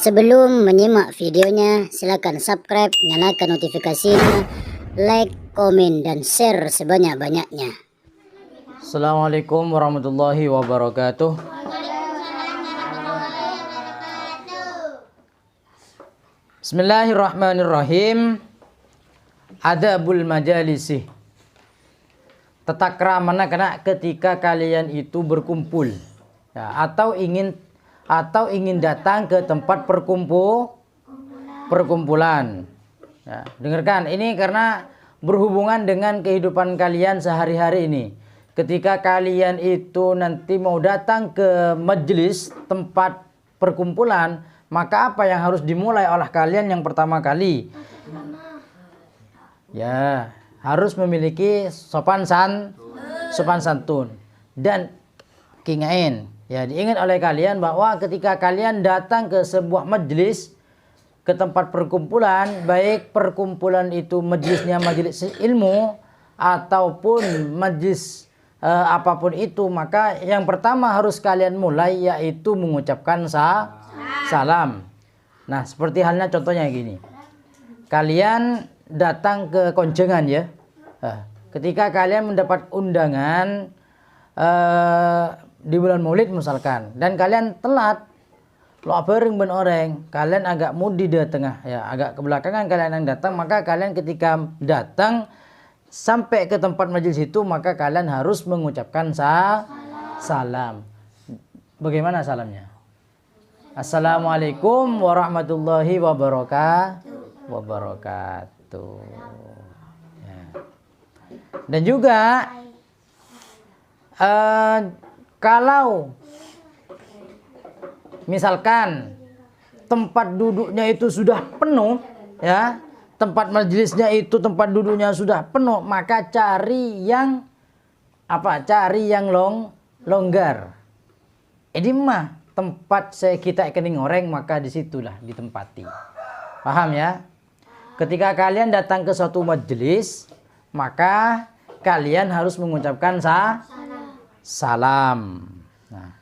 Sebelum menyimak videonya, silakan subscribe, nyalakan notifikasinya, like, komen, dan share sebanyak-banyaknya. Assalamualaikum warahmatullahi wabarakatuh. Bismillahirrahmanirrahim. Adabul majalisi. Tata kramana kena ketika kalian itu berkumpul, ya, atau ingin datang ke tempat perkumpulan. Ya, dengarkan ini karena berhubungan dengan kehidupan kalian sehari-hari ini. Ketika kalian itu nanti mau datang ke majelis tempat perkumpulan, maka apa yang harus dimulai oleh kalian yang pertama kali? Ya, harus memiliki sopan santun dan kingain. Ya, diingat oleh kalian bahwa ketika kalian datang ke sebuah majelis, ke tempat perkumpulan, baik perkumpulan itu majelisnya majelis ilmu ataupun majelis apapun itu, maka yang pertama harus kalian mulai yaitu mengucapkan salam. Nah, seperti halnya contohnya gini. Kalian datang ke konjengan ya. Ketika kalian mendapat undangan di bulan Maulid misalkan, dan kalian telat, lo bareng ben orang, kalian agak mudi di tengah ya, agak ke belakangan kalian yang datang, maka kalian ketika datang sampai ke tempat majelis itu, maka kalian harus mengucapkan salam. Bagaimana salamnya? Assalamualaikum warahmatullahi wabarakatuh. Ya. Dan juga kalau misalkan tempat duduknya itu sudah penuh, ya, tempat majelisnya itu tempat duduknya sudah penuh, maka cari yang longgar. Ini mah tempat kita kening orang, maka disitulah ditempati. Paham ya? Ketika kalian datang ke suatu majelis, maka kalian harus mengucapkan salam. Nah,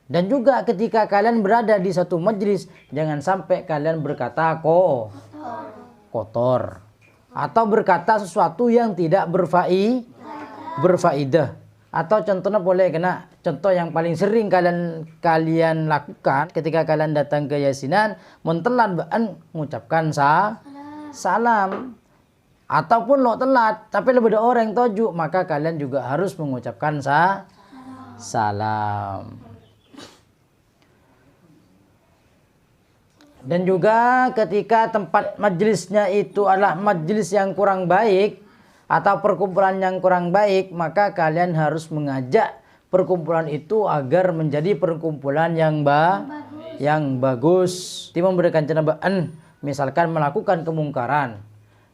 dan juga ketika kalian berada di satu majelis, jangan sampai kalian berkata kotor atau berkata sesuatu yang tidak berfaidah. Atau contohnya boleh kena contoh yang paling sering kalian lakukan ketika kalian datang ke yasinan, mentelat mengucapkan salam. Ataupun lo telat tapi lebih ada orang toju, maka kalian juga harus mengucapkan salam. Dan juga ketika tempat majelisnya itu adalah majelis yang kurang baik atau perkumpulan yang kurang baik, maka kalian harus mengajak perkumpulan itu agar menjadi perkumpulan yang bagus. Tidak memberikan cenabaan, misalkan melakukan kemungkaran.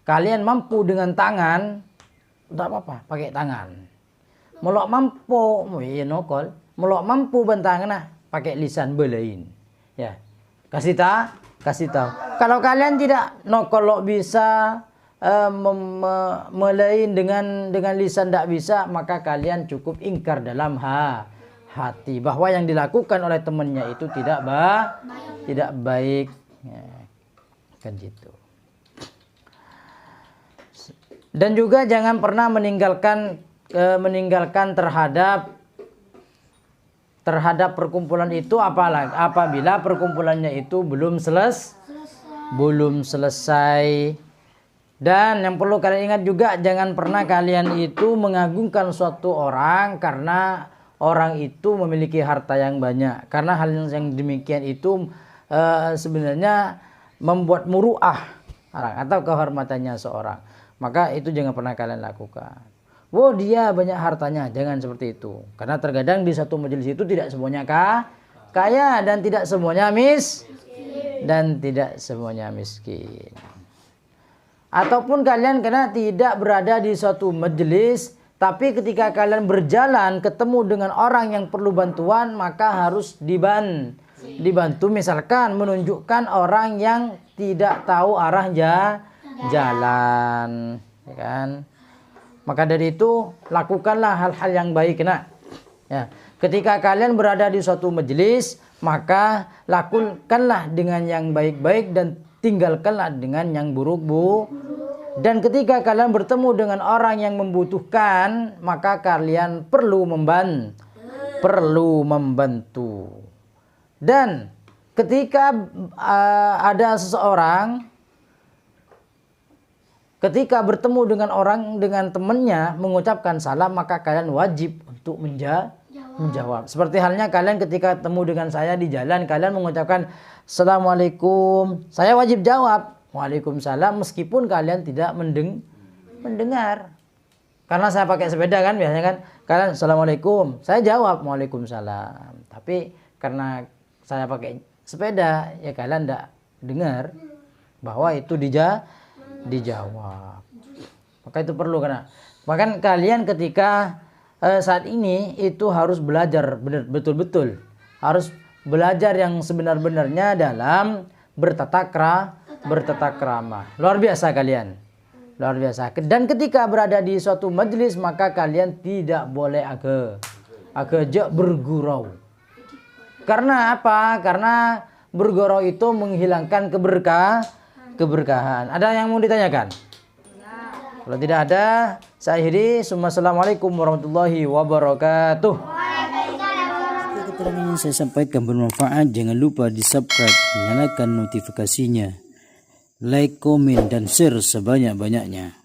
Kalian mampu dengan tangan, tidak apa-apa, pakai tangan. Melok mampu bentangan, pakai lisan belain. Ya. Kasih tahu. Kalau kalian tidak kalau bisa melain dengan lisan tidak bisa, maka kalian cukup ingkar dalam hati bahwa yang dilakukan oleh temannya itu tidak baik. Ya, kan gitu. Dan juga jangan pernah meninggalkan terhadap perkumpulan itu apabila perkumpulannya itu belum selesai. Dan yang perlu kalian ingat juga, jangan pernah kalian itu mengagungkan suatu orang karena orang itu memiliki harta yang banyak. Karena hal yang demikian itu sebenarnya membuat muruah orang atau kehormatannya seorang. Maka itu jangan pernah kalian lakukan. Wow, dia banyak hartanya, jangan seperti itu. Karena terkadang di satu majelis itu tidak semuanya kaya dan tidak semuanya miskin. Ataupun kalian tidak berada di suatu majelis, tapi ketika kalian berjalan ketemu dengan orang yang perlu bantuan, maka harus dibantu. Misalkan menunjukkan orang yang tidak tahu arah jalan, ya kan? Maka dari itu lakukanlah hal-hal yang baik, Ya. Ketika kalian berada di suatu majelis, maka lakukanlah dengan yang baik-baik dan tinggalkanlah dengan yang buruk. Dan ketika kalian bertemu dengan orang yang membutuhkan, maka kalian perlu membantu. Dan ketika ada seseorang, ketika bertemu dengan orang, dengan temannya mengucapkan salam, maka kalian wajib untuk menjawab. Seperti halnya kalian ketika ketemu dengan saya di jalan, kalian mengucapkan Assalamualaikum, saya wajib jawab Waalaikumsalam meskipun kalian tidak mendengar. Karena saya pakai sepeda kan, biasanya kan kalian Assalamualaikum, saya jawab Waalaikumsalam. Tapi karena saya pakai sepeda, ya kalian tidak dengar bahwa itu dijawab. Maka itu perlu, karena bahkan kalian ketika saat ini itu harus belajar betul-betul, harus belajar yang sebenar-benarnya dalam bertata krama. Luar biasa kalian, luar biasa. Dan ketika berada di suatu majelis, maka kalian tidak boleh agak bergurau. Karena apa? Karena bergurau itu menghilangkan keberkahan. Ada yang mau ditanyakan? Kalau tidak ada, saya akhiri. Assalamualaikum warahmatullahi wabarakatuh. Keterangan yang saya sampaikan bermanfaat. Jangan lupa di subscribe, nyalakan notifikasinya, like, komen, dan share sebanyak-banyaknya.